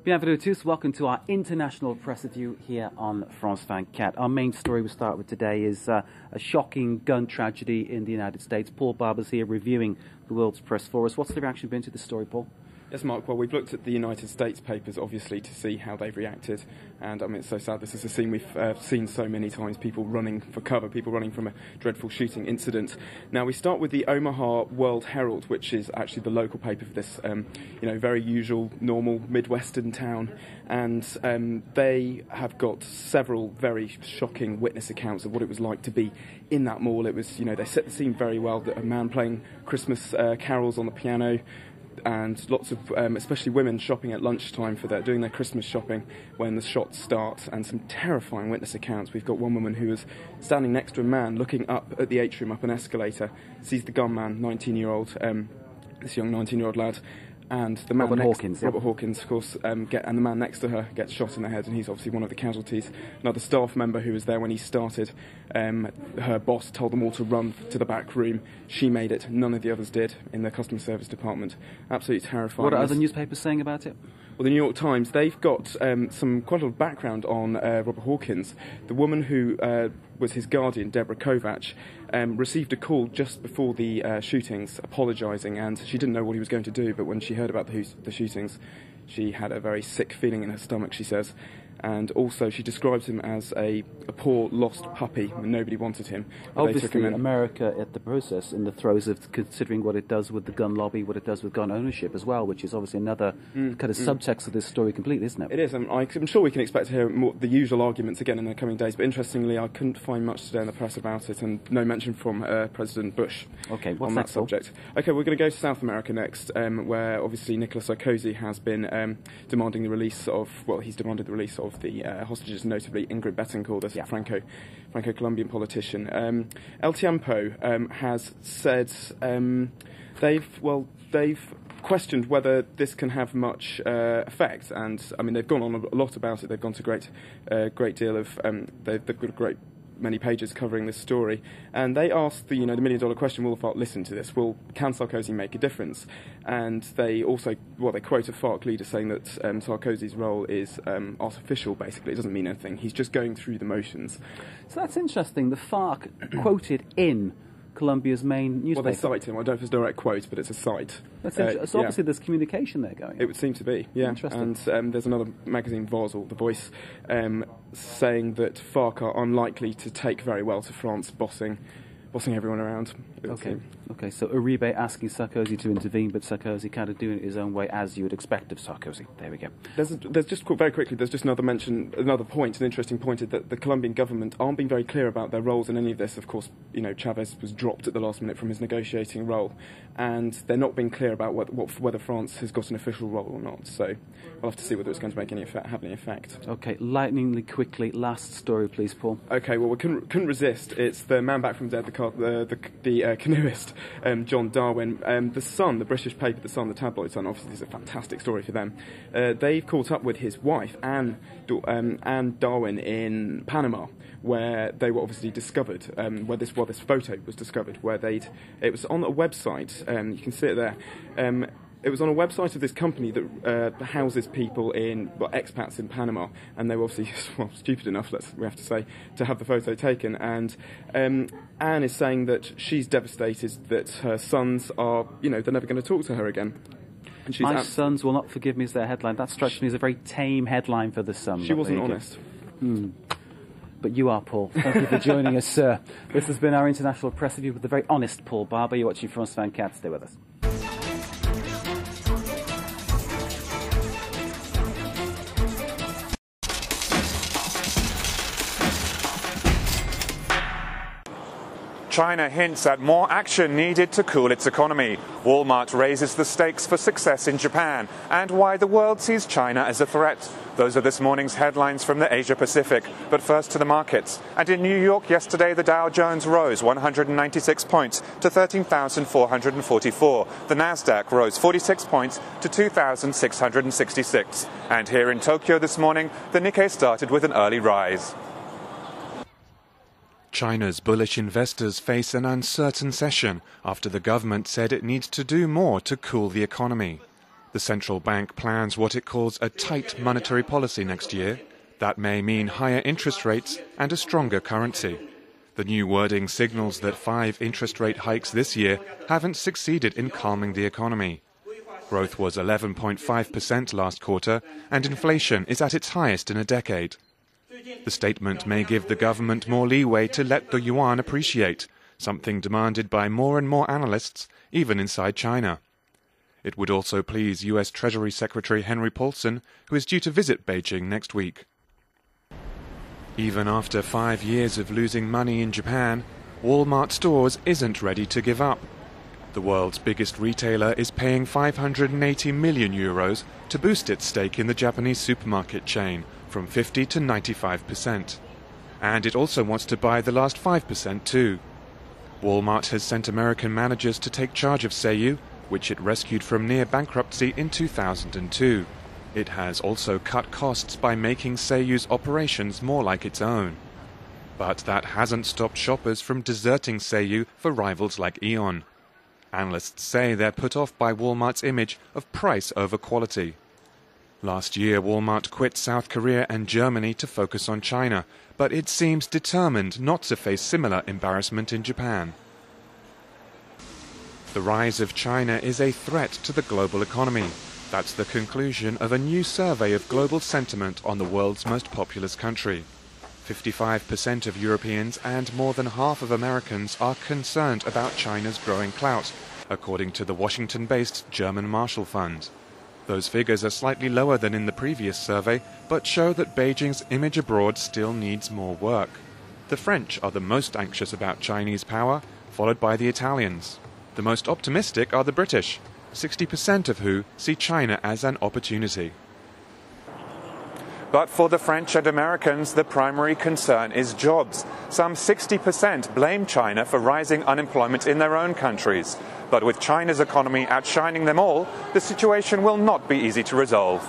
Bienvenue à tous. Welcome to our international press review here on France 24. Our main story we start with today is a shocking gun tragedy in the United States. Paul Barber's here reviewing the world's press for us. What's the reaction been to the story, Paul? Yes, Mark. Well, we've looked at the United States papers, obviously, to see how they've reacted. And, I mean, it's so sad. This is a scene we've seen so many times, people running for cover, people running from a dreadful shooting incident. Now, we start with the Omaha World Herald, which is actually the local paper for this, very usual, normal Midwestern town. And they have got several very shocking witness accounts of what it was like to be in that mall. It was, they set the scene very well. A man playing Christmas carols on the piano, and lots of, especially women, shopping at lunchtime doing their Christmas shopping when the shots start, and some terrifying witness accounts. We've got one woman who was standing next to a man looking up at the atrium, up an escalator, sees the gunman, this young 19-year-old lad, and the man Robert Hawkins, of course, and the man next to her gets shot in the head, and he's obviously one of the casualties. Another staff member who was there when he started, her boss told them all to run to the back room. She made it. None of the others did in the customer service department. Absolutely terrifying. What are other newspapers saying about it? Well, the New York Times, they've got quite a lot of background on Robert Hawkins. The woman who was his guardian, Deborah Kovacs, received a call just before the shootings apologising, and she didn't know what he was going to do, but when she heard about the shootings, she had a very sick feeling in her stomach, she says. And also she describes him as a poor lost puppy, and nobody wanted him. Obviously, America at the process, in the throes of considering what it does with the gun lobby, what it does with gun ownership as well, which is obviously another kind of subtext of this story completely, isn't it? It is. I'm sure we can expect to hear the usual arguments again in the coming days, but interestingly, I couldn't find much today in the press about it, and no mention from President Bush on that subject. Okay, we're going to go to South America next, where obviously Nicolas Sarkozy has been demanding the release of, he's demanded the release of the hostages, notably Ingrid Betancourt, the Franco-Colombian politician. El Tiempo has said they've questioned whether this can have much effect, and I mean they've gone on a lot about it. They've gone to great deal of they've got a great many pages covering this story, and they asked the $1 million question: will the FARC listen to this? Can Sarkozy make a difference? And they also, they quote a FARC leader saying that Sarkozy's role is artificial. Basically, it doesn't mean anything. He's just going through the motions. So that's interesting. The FARC quoted in Colombia's main newspaper. Well, they cite him. I don't know if it's a direct quote, but it's a cite. So obviously there's communication there going on. It would seem to be, yeah. Interesting. And there's another magazine, Voz, or The Voice, saying that FARC are unlikely to take very well to France bossing everyone around. Okay. So Uribe asking Sarkozy to intervene, but Sarkozy kind of doing it his own way, as you would expect of Sarkozy. There we go. There's just very quickly. There's just another point, an interesting point, that the Colombian government aren't being very clear about their roles in any of this. Of course, Chavez was dropped at the last minute from his negotiating role, and they're not being clear about whether France has got an official role or not. So we'll have to see whether it's going to have any effect. Okay, lightningly quickly, last story, please, Paul. Okay, well, we couldn't resist. It's the man back from dead, the canoeist, John Darwin. The Sun, the British paper, The Sun, the tabloid Sun, obviously is a fantastic story for them. They've caught up with his wife, Anne Darwin, in Panama, where they were obviously discovered, where this photo was discovered, it was on a website, you can see it there. It was on a website of this company that houses people expats in Panama, and they were obviously stupid enough, we have to say, to have the photo taken. And Anne is saying that she's devastated that her sons are, they're never going to talk to her again. And My sons will not forgive me is their headline. That strikes me as a very tame headline for The Sun. She wasn't honest. But you are, Paul. Thank you for joining us, sir. This has been our international press review with the very honest Paul Barber. You're watching France 24. Stay with us. China hints at more action needed to cool its economy. Walmart raises the stakes for success in Japan, and why the world sees China as a threat. Those are this morning's headlines from the Asia Pacific. But first to the markets. And in New York yesterday, the Dow Jones rose 196 points to 13,444. The Nasdaq rose 46 points to 2,666. And here in Tokyo this morning, the Nikkei started with an early rise. China's bullish investors face an uncertain session after the government said it needs to do more to cool the economy. The central bank plans what it calls a tight monetary policy next year. That may mean higher interest rates and a stronger currency. The new wording signals that 5 interest rate hikes this year haven't succeeded in calming the economy. Growth was 11.5% last quarter, and inflation is at its highest in a decade. The statement may give the government more leeway to let the yuan appreciate, something demanded by more and more analysts, even inside China. It would also please U.S. Treasury Secretary Henry Paulson, who is due to visit Beijing next week. Even after 5 years of losing money in Japan, Walmart Stores isn't ready to give up. The world's biggest retailer is paying 580 million euros to boost its stake in the Japanese supermarket chain from 50 to 95%. And it also wants to buy the last 5% too. Walmart has sent American managers to take charge of Seiyu, which it rescued from near bankruptcy in 2002. It has also cut costs by making Seiyu's operations more like its own. But that hasn't stopped shoppers from deserting Seiyu for rivals like Aeon. Analysts say they're put off by Walmart's image of price over quality. Last year, Walmart quit South Korea and Germany to focus on China, but it seems determined not to face similar embarrassment in Japan. The rise of China is a threat to the global economy. That's the conclusion of a new survey of global sentiment on the world's most populous country. 55% of Europeans and more than half of Americans are concerned about China's growing clout, according to the Washington-based German Marshall Fund. Those figures are slightly lower than in the previous survey, but show that Beijing's image abroad still needs more work. The French are the most anxious about Chinese power, followed by the Italians. The most optimistic are the British, 60% of who see China as an opportunity. But for the French and Americans, the primary concern is jobs. Some 60% blame China for rising unemployment in their own countries. But with China's economy outshining them all, the situation will not be easy to resolve.